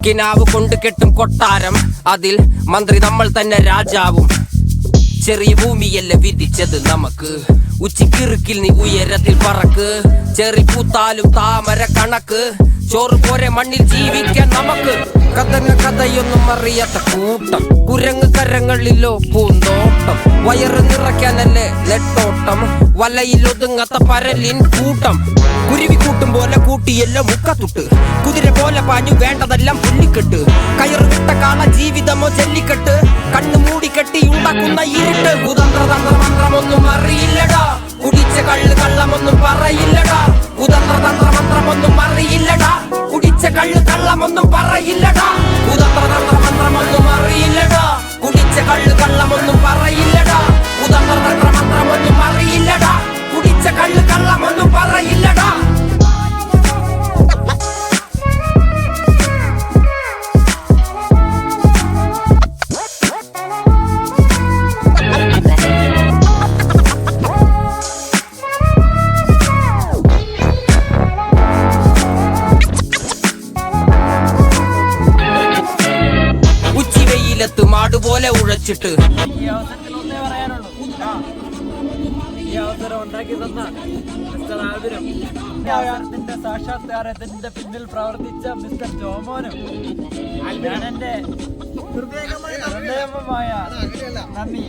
കിനാവ് കൊണ്ട് കെട്ടും കൊട്ടാരം, അതിൽ മന്ത്രി നമ്മൾ തന്നെ രാജാവും. ചെറിയ ഭൂമിയല്ല വിധിച്ചത് നമുക്ക്, ഉച്ചിക്കിറുക്കിൽ നീ ഉയരത്തിൽ പറക്ക്. ചെറി പൂത്താലും താമര കണക്ക്, ചോറ് പോരെ മണ്ണിൽ ജീവിക്കാൻ നമുക്ക്. കഥയൊന്നും അറിയാത്ത കൂട്ടം, കുരങ്ങ് കരങ്ങളിലോ പൂന്തോട്ടം. വയറ് നിറയ്ക്കാനല്ലേ നെട്ടോട്ടം, വലയിൽ ഒതുങ്ങാത്ത പരലിൻ കൂട്ടം. കുരുവി കൂട്ടും പോലെ കൂട്ടിയല്ലോ മുക്കത്തുട്ട്, കുതിര പോലെ പാഞ്ഞു വേണ്ടതെല്ലാം പുല്ലിക്കെട്ട്. കയറ് വിട്ട കാള ജീവിതമോ ജല്ലിക്കെട്ട്, കണ്ണു മൂടിക്കെട്ടി ഉണ്ടാക്കുന്ന ഇരുട്ട്. കുതന്ത്രതന്ത്രമന്ത്രമൊന്നും അറിയില്ലടാ, കുടിച്ച കള്ള് കള്ളമൊന്നും പറയില്ലടാ. കുതന്ത്രതന്ത്രമന്ത്രമൊന്നും അറിയില്ലടാ, കുടിച്ച കള്ള് കള്ളമൊന്നും പറയില്ലടാ. കുതന്ത്രതന്ത്രമന്ത്രമൊന്നും അറിയില്ലടാ, കുടിച്ച കള്ള് കള്ളമൊന്നും പറയില്ലടാ. കുതന്ത്രതന്ത്രമന്ത്രമൊന്നും അറിയില്ലടാ, കുടിച്ച കള്ള് കള്ളമൊന്നും പറയില്ലടാ. മാടുപോലെ ഉഴച്ചിട്ട് ഈ അവസരത്തിലൊന്നേ പറയാനുള്ളൂ, ഈ അവസരം ഉണ്ടാക്കി തന്ന മിസ്റ്റർ ആൽബിനും ഈ അവസരത്തിന്റെ സാക്ഷാത്കാരത്തിന്റെ പിന്നിൽ പ്രവർത്തിച്ച മിസ്റ്റർ ജോമോനും ഞാൻ എന്റെ ഹൃദയംഗമായ നന്ദി